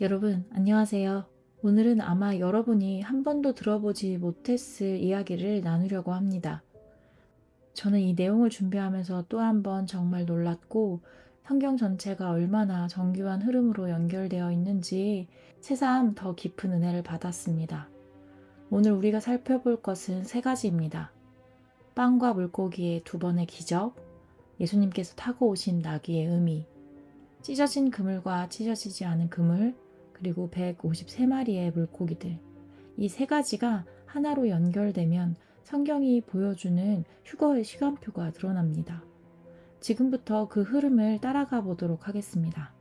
여러분, 안녕하세요. 오늘은 아마 여러분이 한 번도 들어보지 못했을 이야기를 나누려고 합니다. 저는 이 내용을 준비하면서 또 한 번 정말 놀랐고, 성경 전체가 얼마나 정교한 흐름으로 연결되어 있는지 새삼 더 깊은 은혜를 받았습니다. 오늘 우리가 살펴볼 것은 세 가지입니다. 빵과 물고기의 두 번의 기적, 예수님께서 타고 오신 나귀의 의미, 찢어진 그물과 찢어지지 않은 그물, 그리고 153마리의 물고기들. 이 세 가지가 하나로 연결되면 성경이 보여주는 휴거의 시간표가 드러납니다. 지금부터 그 흐름을 따라가 보도록 하겠습니다.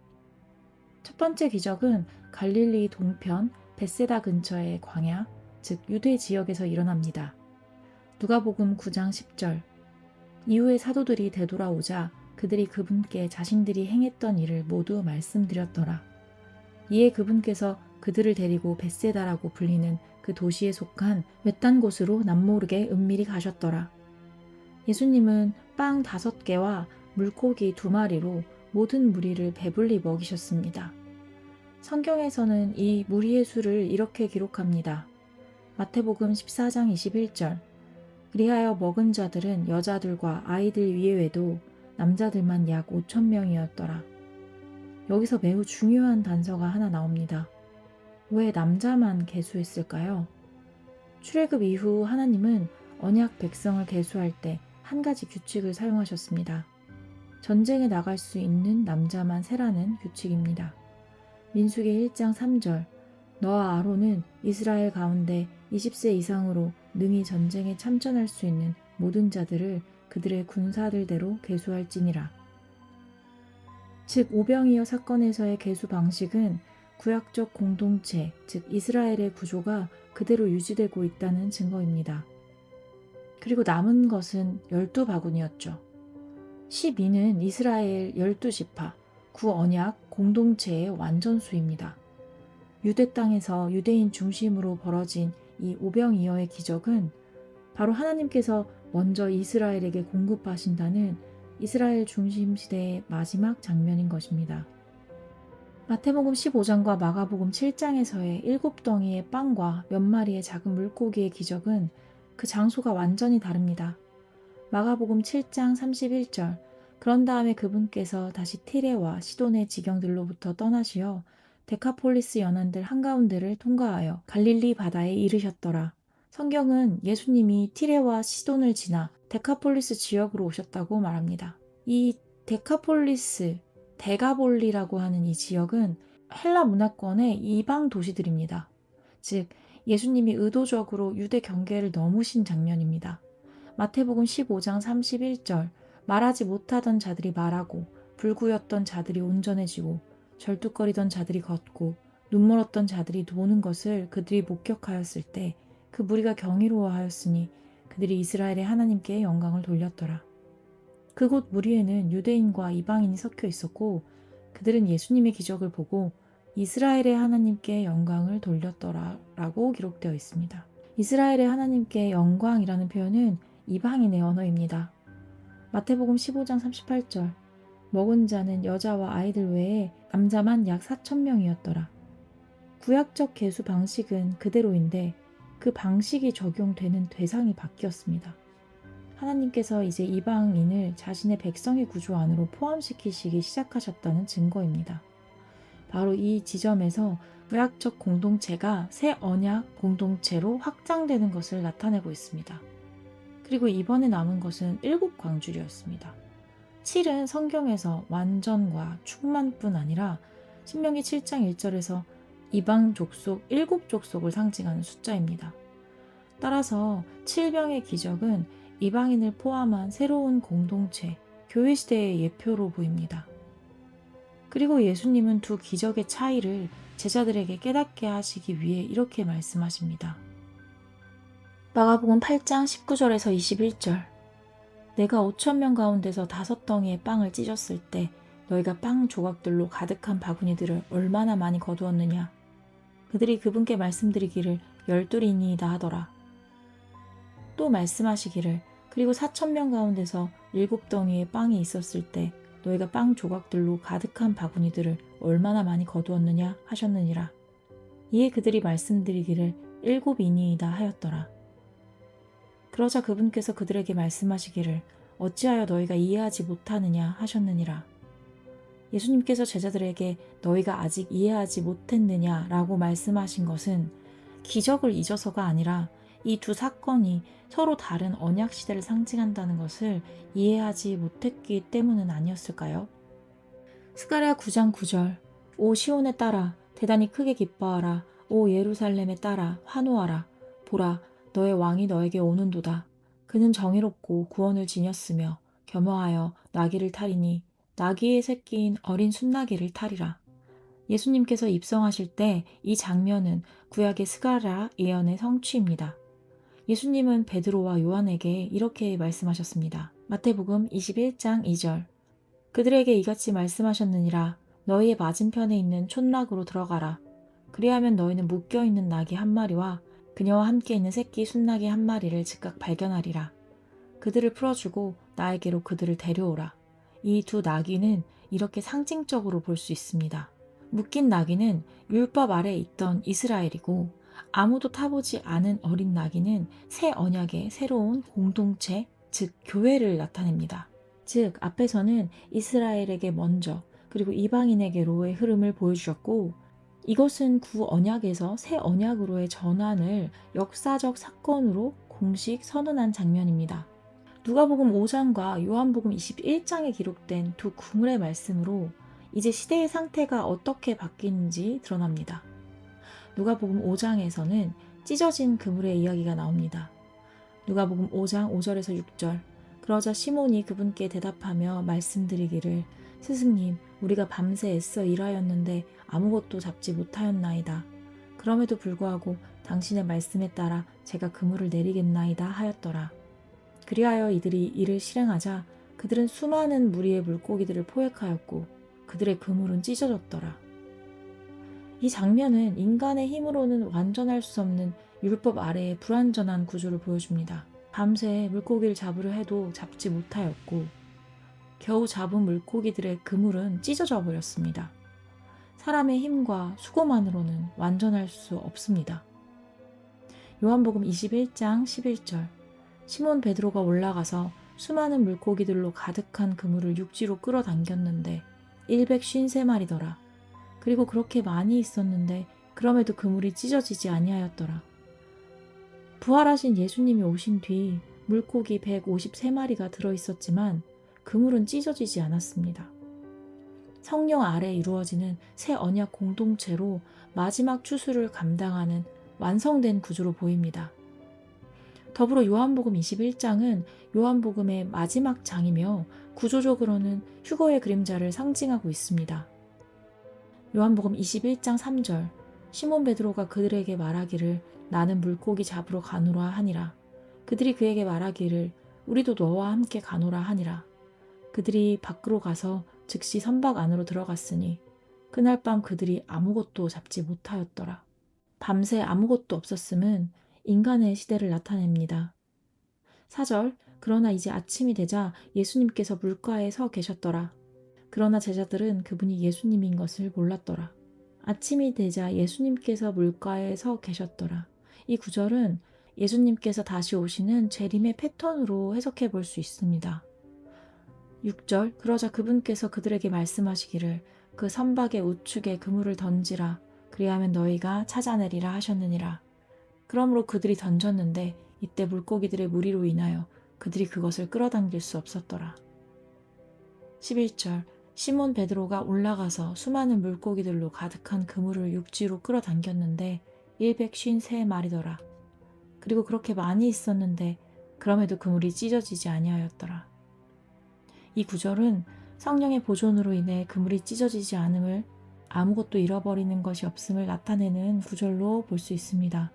첫 번째 기적은 갈릴리 동편 벳세다 근처의 광야, 즉 유대 지역에서 일어납니다. 누가복음 9장 10절. 이후에 사도들이 되돌아오자 그들이 그분께 자신들이 행했던 일을 모두 말씀드렸더라. 이에 그분께서 그들을 데리고 벳세다라고 불리는 그 도시에 속한 외딴 곳으로 남모르게 은밀히 가셨더라. 예수님은 빵 5개와 물고기 2마리로 모든 무리를 배불리 먹이셨습니다. 성경에서는 이 무리의 수를 이렇게 기록합니다. 마태복음 14장 21절. 그리하여 먹은 자들은 여자들과 아이들 이외에도 남자들만 약 5천 명이었더라. 여기서 매우 중요한 단서가 하나 나옵니다. 왜 남자만 계수했을까요? 출애굽 이후 하나님은 언약 백성을 계수할 때 한 가지 규칙을 사용하셨습니다. 전쟁에 나갈 수 있는 남자만 세라는 규칙입니다. 민수기 1장 3절. 너와 아론은 이스라엘 가운데 20세 이상으로 능히 전쟁에 참전할 수 있는 모든 자들을 그들의 군사들대로 계수할지니라. 즉 오병이어 사건에서의 계수 방식은 구약적 공동체, 즉 이스라엘의 구조가 그대로 유지되고 있다는 증거입니다. 그리고 남은 것은 12바구니였죠. 12는 이스라엘 12지파, 구언약 공동체의 완전수입니다. 유대 땅에서 유대인 중심으로 벌어진 이 오병이어의 기적은 바로 하나님께서 먼저 이스라엘에게 공급하신다는 이스라엘 중심 시대의 마지막 장면인 것입니다. 마태복음 15장과 마가복음 7장에서의 7덩이의 빵과 몇 마리의 작은 물고기의 기적은 그 장소가 완전히 다릅니다. 마가복음 7장 31절. 그런 다음에 그분께서 다시 티레와 시돈의 지경들로부터 떠나시어 데카폴리스 연안들 한가운데를 통과하여 갈릴리 바다에 이르셨더라. 성경은 예수님이 티레와 시돈을 지나 데카폴리스 지역으로 오셨다고 말합니다. 이 데카폴리스, 데가볼리라고 하는 이 지역은 헬라 문화권의 이방 도시들입니다. 즉 예수님이 의도적으로 유대 경계를 넘으신 장면입니다. 마태복음 15장 31절. 말하지 못하던 자들이 말하고 불구였던 자들이 온전해지고 절뚝거리던 자들이 걷고 눈멀었던 자들이 도는 것을 그들이 목격하였을 때 그 무리가 경이로워하였으니 그들이 이스라엘의 하나님께 영광을 돌렸더라. 그곳 무리에는 유대인과 이방인이 섞여 있었고 그들은 예수님의 기적을 보고 이스라엘의 하나님께 영광을 돌렸더라 라고 기록되어 있습니다. 이스라엘의 하나님께 영광이라는 표현은 이방인의 언어입니다. 마태복음 15장 38절. 먹은 자는 여자와 아이들 외에 남자만 약 4천 명이었더라. 구약적 계수 방식은 그대로인데 그 방식이 적용되는 대상이 바뀌었습니다. 하나님께서 이제 이방인을 자신의 백성의 구조 안으로 포함시키시기 시작하셨다는 증거입니다. 바로 이 지점에서 구약적 공동체가 새 언약 공동체로 확장되는 것을 나타내고 있습니다. 그리고 이번에 남은 것은 7광주리였습니다. 7은 성경에서 완전과 충만뿐 아니라 신명기 7장 1절에서 이방 족속 7족속을 상징하는 숫자입니다. 따라서 7병의 기적은 이방인을 포함한 새로운 공동체, 교회 시대의 예표로 보입니다. 그리고 예수님은 두 기적의 차이를 제자들에게 깨닫게 하시기 위해 이렇게 말씀하십니다. 마가복음 8장 19절에서 21절. 내가 5천 명 가운데서 5덩이의 빵을 찢었을 때 너희가 빵 조각들로 가득한 바구니들을 얼마나 많이 거두었느냐. 그들이 그분께 말씀드리기를 12이니이다 하더라. 또 말씀하시기를 그리고 4천 명 가운데서 7덩이의 빵이 있었을 때 너희가 빵 조각들로 가득한 바구니들을 얼마나 많이 거두었느냐 하셨느니라. 이에 그들이 말씀드리기를 7인이이다 하였더라. 그러자 그분께서 그들에게 말씀하시기를 어찌하여 너희가 이해하지 못하느냐 하셨느니라. 예수님께서 제자들에게 너희가 아직 이해하지 못했느냐 라고 말씀하신 것은 기적을 잊어서가 아니라 이 두 사건이 서로 다른 언약 시대를 상징한다는 것을 이해하지 못했기 때문은 아니었을까요? 스가랴 9장 9절 오 시온에 따라 대단히 크게 기뻐하라. 오 예루살렘에 따라 환호하라. 보라 너의 왕이 너에게 오는도다. 그는 정의롭고 구원을 지녔으며 겸허하여 나귀를 타리니 나귀의 새끼인 어린 순나귀를 타리라. 예수님께서 입성하실 때 이 장면은 구약의 스가랴 예언의 성취입니다. 예수님은 베드로와 요한에게 이렇게 말씀하셨습니다. 마태복음 21장 2절 그들에게 이같이 말씀하셨느니라. 너희의 맞은편에 있는 촌락으로 들어가라. 그리하면 너희는 묶여있는 나귀 한 마리와 그녀와 함께 있는 새끼 순나귀 한 마리를 즉각 발견하리라. 그들을 풀어주고 나에게로 그들을 데려오라. 이 두 나귀는 이렇게 상징적으로 볼 수 있습니다. 묶인 나귀는 율법 아래 있던 이스라엘이고 아무도 타보지 않은 어린 나귀는 새 언약의 새로운 공동체, 즉 교회를 나타냅니다. 즉 앞에서는 이스라엘에게 먼저 그리고 이방인에게로의 흐름을 보여주셨고 이것은 구 언약에서 새 언약으로의 전환을 역사적 사건으로 공식 선언한 장면입니다. 누가복음 5장과 요한복음 21장에 기록된 두 그물의 말씀으로 이제 시대의 상태가 어떻게 바뀌는지 드러납니다. 누가복음 5장에서는 찢어진 그물의 이야기가 나옵니다. 누가복음 5장 5절에서 6절 그러자 시몬이 그분께 대답하며 말씀드리기를 스승님 우리가 밤새 애써 일하였는데 아무것도 잡지 못하였나이다. 그럼에도 불구하고 당신의 말씀에 따라 제가 그물을 내리겠나이다 하였더라. 그리하여 이들이 이를 실행하자 그들은 수많은 무리의 물고기들을 포획하였고 그들의 그물은 찢어졌더라. 이 장면은 인간의 힘으로는 완전할 수 없는 율법 아래의 불완전한 구조를 보여줍니다. 밤새 물고기를 잡으려 해도 잡지 못하였고 겨우 잡은 물고기들의 그물은 찢어져 버렸습니다. 사람의 힘과 수고만으로는 완전할 수 없습니다. 요한복음 21장 11절 시몬 베드로가 올라가서 수많은 물고기들로 가득한 그물을 육지로 끌어당겼는데 153마리더라. 그리고 그렇게 많이 있었는데 그럼에도 그물이 찢어지지 아니하였더라. 부활하신 예수님이 오신 뒤 물고기 153마리가 들어있었지만 그물은 찢어지지 않았습니다. 성령 아래 이루어지는 새 언약 공동체로 마지막 추수를 감당하는 완성된 구조로 보입니다. 더불어 요한복음 21장은 요한복음의 마지막 장이며 구조적으로는 휴거의 그림자를 상징하고 있습니다. 요한복음 21장 3절 시몬 베드로가 그들에게 말하기를 나는 물고기 잡으러 가노라 하니라. 그들이 그에게 말하기를 우리도 너와 함께 가노라 하니라. 그들이 밖으로 가서 즉시 선박 안으로 들어갔으니 그날 밤 그들이 아무것도 잡지 못하였더라. 밤새 아무것도 없었음은 인간의 시대를 나타냅니다. 4절 그러나 이제 아침이 되자 예수님께서 물가에 서 계셨더라. 그러나 제자들은 그분이 예수님인 것을 몰랐더라. 아침이 되자 예수님께서 물가에 서 계셨더라. 이 구절은 예수님께서 다시 오시는 재림의 패턴으로 해석해 볼 수 있습니다. 6절 그러자 그분께서 그들에게 말씀하시기를 그 선박의 우측에 그물을 던지라. 그리하면 너희가 찾아내리라 하셨느니라. 그러므로 그들이 던졌는데 이때 물고기들의 무리로 인하여 그들이 그것을 끌어당길 수 없었더라. 11절 시몬 베드로가 올라가서 수많은 물고기들로 가득한 그물을 육지로 끌어당겼는데 153마리더라. 그리고 그렇게 많이 있었는데 그럼에도 그물이 찢어지지 아니하였더라. 이 구절은 성령의 보존으로 인해 그물이 찢어지지 않음을 아무것도 잃어버리는 것이 없음을 나타내는 구절로 볼 수 있습니다.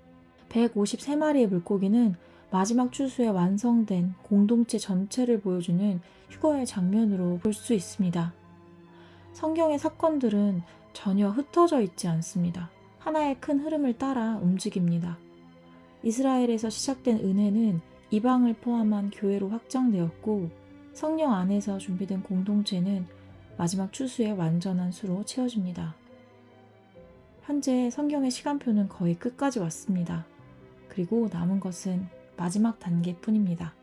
153마리의 물고기는 마지막 추수에 완성된 공동체 전체를 보여주는 휴거의 장면으로 볼 수 있습니다. 성경의 사건들은 전혀 흩어져 있지 않습니다. 하나의 큰 흐름을 따라 움직입니다. 이스라엘에서 시작된 은혜는 이방을 포함한 교회로 확장되었고 성령 안에서 준비된 공동체는 마지막 추수의 완전한 수로 채워집니다. 현재 성경의 시간표는 거의 끝까지 왔습니다. 그리고 남은 것은 마지막 단계뿐입니다.